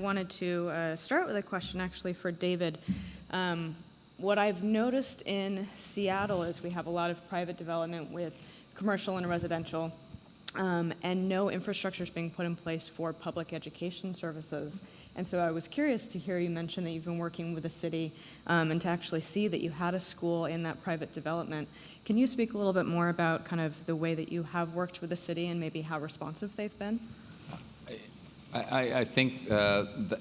wanted to start with a question actually for David. What I've noticed in Seattle is we have a lot of private development with commercial and residential, and no infrastructure is being put in place for public education services. And so I was curious to hear you mention that you've been working with the city and to actually see that you had a school in that private development. Can you speak a little bit more about kind of the way that you have worked with the city and maybe how responsive they've been? I think that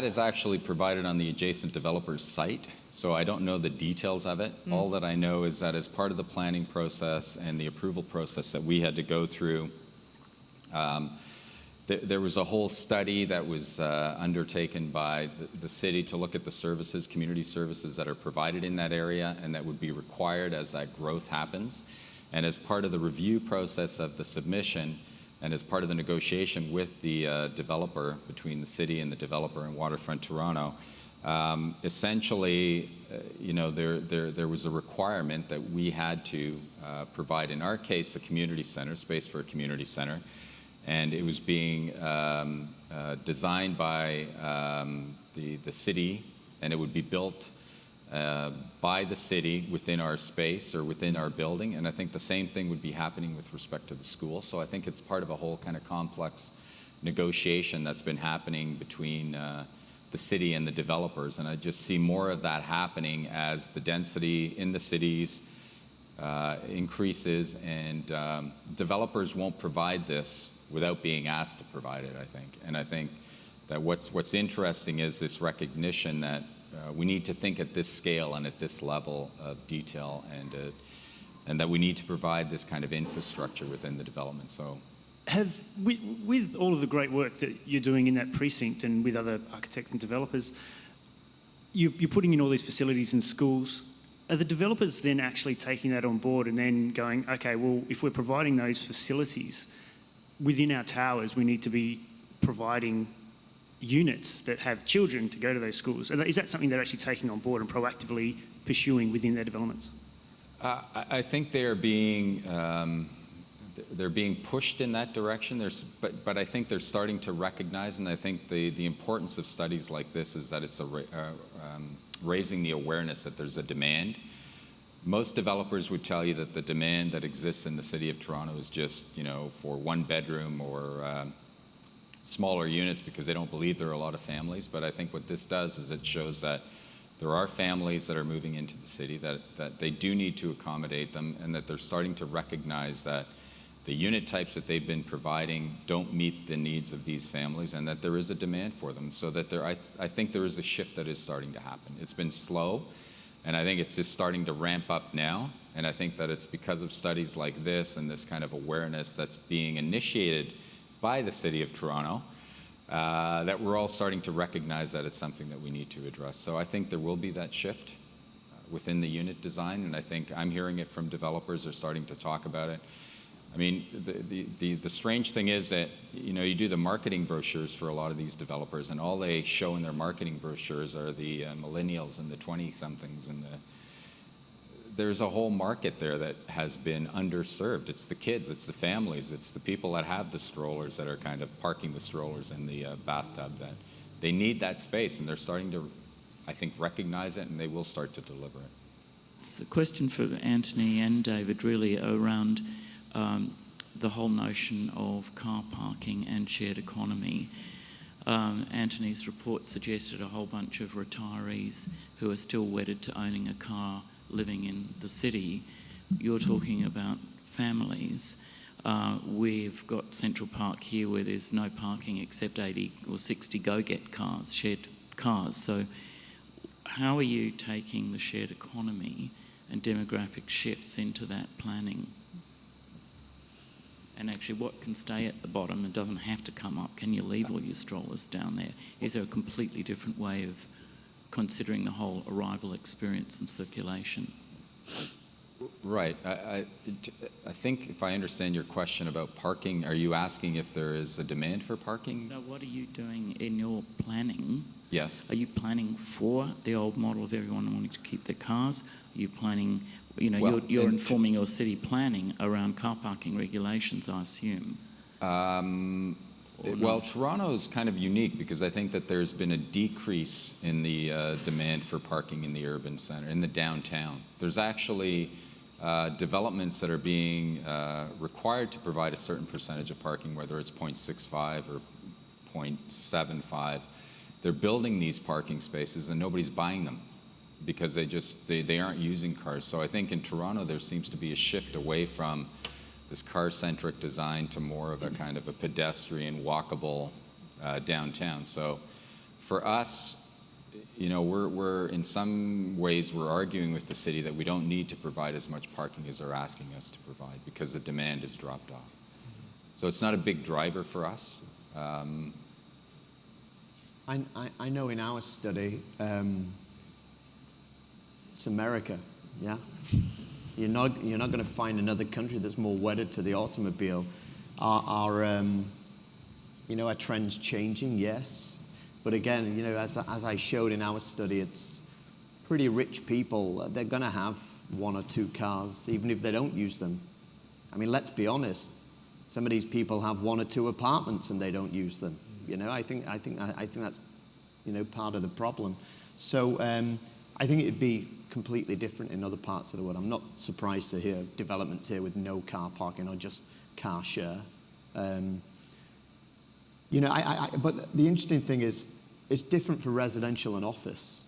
is actually provided on the adjacent developer's site, so I don't know the details of it. All that I know is that as part of the planning process and the approval process that we had to go through, there was a whole study that was undertaken by the city to look at the services, community services that are provided in that area and that would be required as that growth happens. And as part of the review process of the submission, and as part of the negotiation with the developer, between the city and the developer in Waterfront Toronto, essentially, there was a requirement that we had to provide, in our case, a community center, space for a community center, and it was being designed by the city, and it would be built by the city within our space or within our building, and I think the same thing would be happening with respect to the school. So I think it's part of a whole kind of complex negotiation that's been happening between the city and the developers, and I just see more of that happening as the density in the cities increases, and developers won't provide this without being asked to provide it, I think. And I think that what's interesting is this recognition that we need to think at this scale and at this level of detail, and that we need to provide this kind of infrastructure within the development. So, with all of the great work that you're doing in that precinct and with other architects and developers, you're putting in all these facilities and schools. Are the developers then actually taking that on board and then going, okay, well, if we're providing those facilities within our towers, we need to be providing units that have children to go to those schools? Is that something they're actually taking on board and proactively pursuing within their developments? I think they're being pushed in that direction. But I think they're starting to recognize, and I think the importance of studies like this is that it's raising the awareness that there's a demand. Most developers would tell you that the demand that exists in the city of Toronto is just, for one bedroom or smaller units, because they don't believe there are a lot of families. But I think what this does is it shows that there are families that are moving into the city, that they do need to accommodate them, and that they're starting to recognize that the unit types that they've been providing don't meet the needs of these families, and that there is a demand for them. So that I think there is a shift that is starting to happen. It's been slow, and I think it's just starting to ramp up now. And I think that it's because of studies like this and this kind of awareness that's being initiated by the City of Toronto, that we're all starting to recognize that it's something that we need to address. So I think there will be that shift within the unit design, and I think I'm hearing it from developers. Are starting to talk about it. I mean, the strange thing is that, you do the marketing brochures for a lot of these developers, and all they show in their marketing brochures are the millennials and the 20-somethings, and there's a whole market there that has been underserved. It's the kids, it's the families, it's the people that have the strollers that are kind of parking the strollers in the bathtub, that they need that space, and they're starting to, I think, recognize it, and they will start to deliver it. It's a question for Antony and David, really, around the whole notion of car parking and shared economy. Antony's report suggested a whole bunch of retirees who are still wedded to owning a car living in the city. You're talking about families. We've got Central Park here where there's no parking except 80 or 60 go-get cars, shared cars. So how are you taking the shared economy and demographic shifts into that planning? And actually, what can stay at the bottom and doesn't have to come up? Can you leave all your strollers down there? Is there a completely different way of considering the whole arrival experience and circulation? Right. I think if I understand your question about parking, are you asking if there is a demand for parking? No, what are you doing in your planning? Yes. Are you planning for the old model of everyone wanting to keep their cars? Are you planning, you're informing your city planning around car parking regulations, I assume? Well, Toronto is kind of unique because I think that there's been a decrease in the demand for parking in the urban center, in the downtown. There's actually developments that are being required to provide a certain percentage of parking, whether it's 0.65 or 0.75. They're building these parking spaces and nobody's buying them because they aren't using cars. So I think in Toronto there seems to be a shift away from this car-centric design to more of a kind of a pedestrian, walkable downtown. So for us, you know, we're in some ways we're arguing with the city that we don't need to provide as much parking as they're asking us to provide because the demand has dropped off. So it's not a big driver for us. I know in our study, it's America, yeah? You're not going to find another country that's more wedded to the automobile. Our trends changing? Yes. But again, you know, as I showed in our study, it's pretty rich people. They're going to have 1 or 2 cars, even if they don't use them. I mean, let's be honest. Some of these people have 1 or 2 apartments and they don't use them. You know, I think that's, you know, part of the problem. So I think it'd be completely different in other parts of the world. I'm not surprised to hear developments here with no car parking or just car share. You know, but the interesting thing is, it's different for residential and office.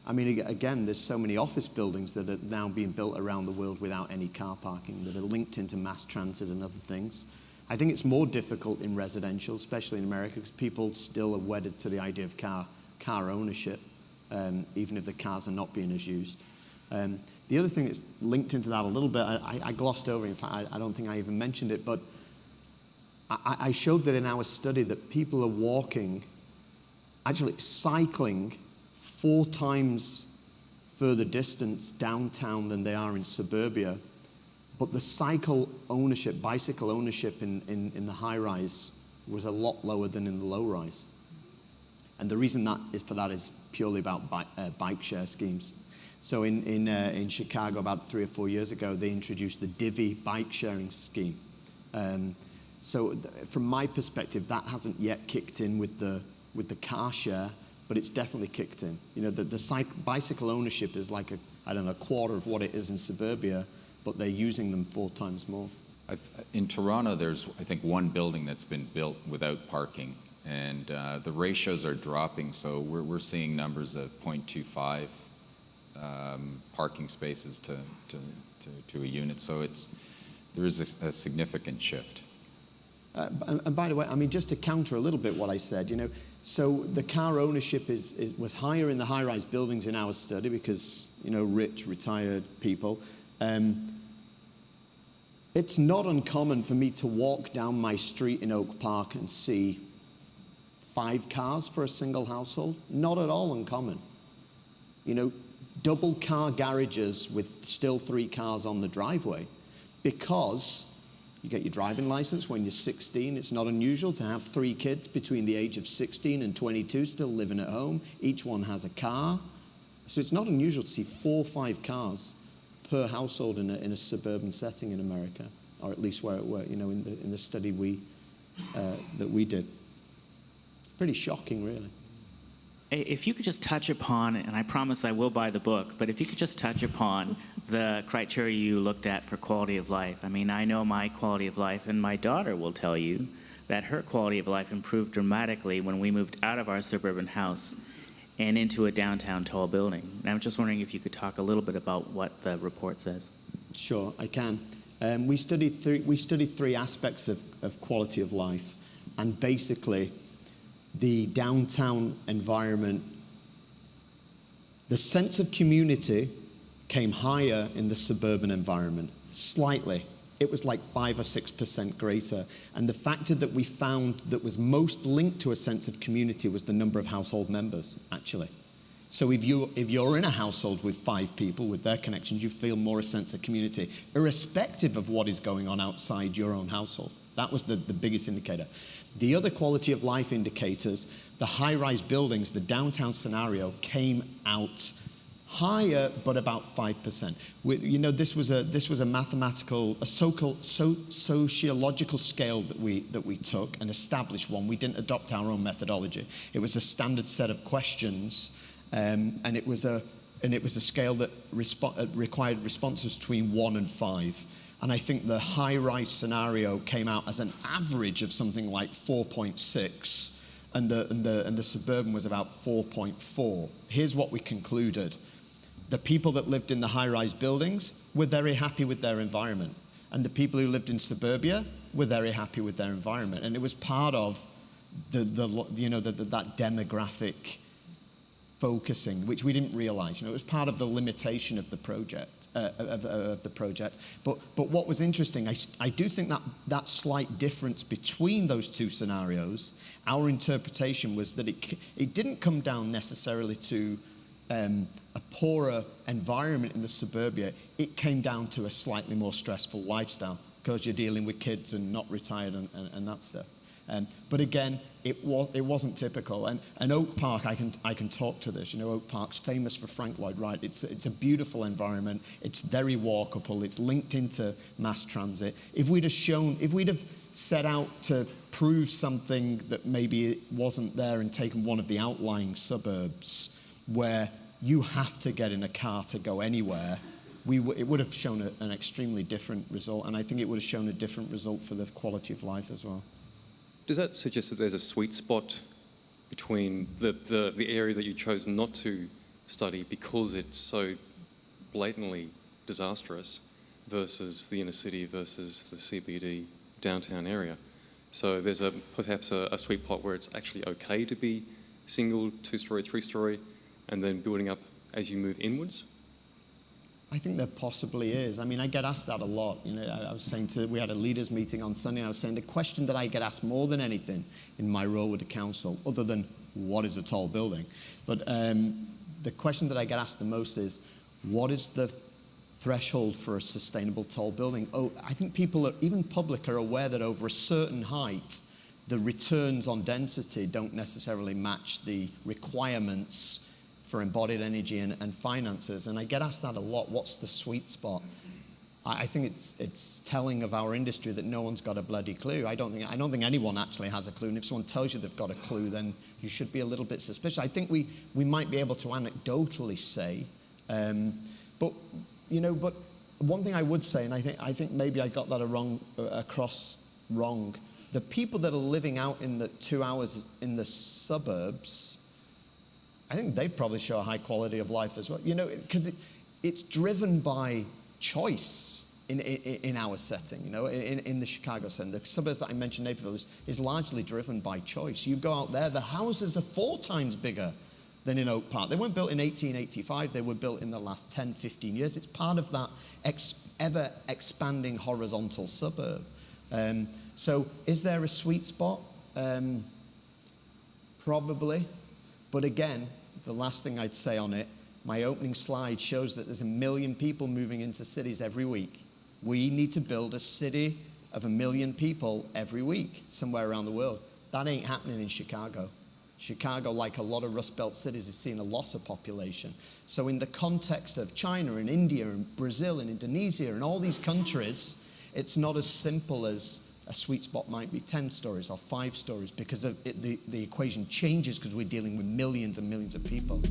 I mean, again, there's so many office buildings that are now being built around the world without any car parking that are linked into mass transit and other things. I think it's more difficult in residential, especially in America, because people still are wedded to the idea of car ownership, even if the cars are not being as used. The other thing that's linked into that a little bit, I glossed over, in fact, I don't think I even mentioned it, but I showed that in our study that people are walking, actually cycling 4 times further distance downtown than they are in suburbia, but the bicycle ownership in the high-rise was a lot lower than in the low-rise. And the reason that is purely about bike share schemes. So in Chicago about 3 or 4 years ago, they introduced the Divvy bike sharing scheme. So from my perspective, that hasn't yet kicked in with the car share, but it's definitely kicked in. You know, the bicycle ownership is like a quarter of what it is in suburbia, but they're using them 4 times more. In Toronto, there's, I think, 1 building that's been built without parking, and the ratios are dropping, so we're seeing numbers of 0.25 parking spaces to a unit, so there is a significant shift. And by the way, I mean, just to counter a little bit what I said, you know, so the car ownership was higher in the high-rise buildings in our study because, you know, rich, retired people. It's not uncommon for me to walk down my street in Oak Park and see 5 cars for a single household. Not at all uncommon. You know, double car garages with still 3 cars on the driveway, because you get your driving license when you're 16. It's not unusual to have 3 kids between the age of 16 and 22 still living at home. Each one has a car. So it's not unusual to see 4 or 5 cars per household in a suburban setting in America, or at least where it were, you know, in the study that we did. It's pretty shocking, really. If you could just touch upon, and I promise I will buy the book, but if you could just touch upon the criteria you looked at for quality of life. I mean, I know my quality of life, and my daughter will tell you that her quality of life improved dramatically when we moved out of our suburban house and into a downtown tall building. And I'm just wondering if you could talk a little bit about what the report says. Sure, I can. We studied 3 aspects of quality of life, and basically the downtown environment, the sense of community came higher in the suburban environment, slightly. It was like 5 or 6% greater. And the factor that we found that was most linked to a sense of community was the number of household members, actually. So if you're in a household with 5 people with their connections, you feel more a sense of community, irrespective of what is going on outside your own household. That was the biggest indicator. The other quality of life indicators, the high-rise buildings, the downtown scenario came out Higher, but about 5%. This was a mathematical, sociological scale that we took, an established one. We didn't adopt our own methodology. It was a standard set of questions, and it was a scale that required responses between 1 and 5. And I think the high-rise scenario came out as an average of something like 4.6, and the suburban was about 4.4. Here's what we concluded. The people that lived in the high-rise buildings were very happy with their environment, and the people who lived in suburbia were very happy with their environment. And it was part of that demographic focusing, which we didn't realize. It was part of the limitation of the project. But what was interesting, I do think that slight difference between those two scenarios, our interpretation was that it didn't come down necessarily to a poorer environment in the suburbia. It came down to a slightly more stressful lifestyle because you're dealing with kids and not retired and that stuff. But again, it wasn't typical. And Oak Park, I can talk to this. Oak Park's famous for Frank Lloyd Wright. It's a beautiful environment. It's very walkable. It's linked into mass transit. If we'd have set out to prove something that maybe it wasn't there and taken one of the outlying suburbs where you have to get in a car to go anywhere, it would have shown an extremely different result. And I think it would have shown a different result for the quality of life as well. Does that suggest that there's a sweet spot between the area that you chose not to study because it's so blatantly disastrous versus the inner city versus the CBD downtown area? So there's perhaps a sweet spot where it's actually okay to be single, 2-story, 3-story, and then building up as you move inwards? I think there possibly is. I mean, I get asked that a lot. I was saying we had a leaders meeting on Sunday, and I was saying the question that I get asked more than anything in my role with the council, other than what is a tall building, but the question that I get asked the most is, what is the threshold for a sustainable tall building? I think people, even public, are aware that over a certain height, the returns on density don't necessarily match the requirements for embodied energy and finances. And I get asked that a lot. What's the sweet spot? I think it's telling of our industry that no one's got a bloody clue. I don't think anyone actually has a clue. And if someone tells you they've got a clue, then you should be a little bit suspicious. I think we might be able to anecdotally say, but one thing I would say, and I think maybe I got that across wrong. The people that are living out in the 2 hours in the suburbs, I think they'd probably show a high quality of life as well. Because it's driven by choice in our setting. In the Chicago setting, the suburbs that I mentioned, Naperville, is largely driven by choice. You go out there, the houses are 4 times bigger than in Oak Park. They weren't built in 1885. They were built in the last 10, 15 years. It's part of that ever expanding horizontal suburb. So is there a sweet spot? Probably. But again, the last thing I'd say on it, my opening slide shows that there's 1 million people moving into cities every week. We need to build a city of 1 million people every week somewhere around the world. That ain't happening in Chicago. Chicago, like a lot of Rust Belt cities, is seeing a loss of population. So in the context of China and India and Brazil and Indonesia and all these countries, it's not as simple as a sweet spot might be 10 stories or 5 stories because the equation changes because we're dealing with millions and millions of people.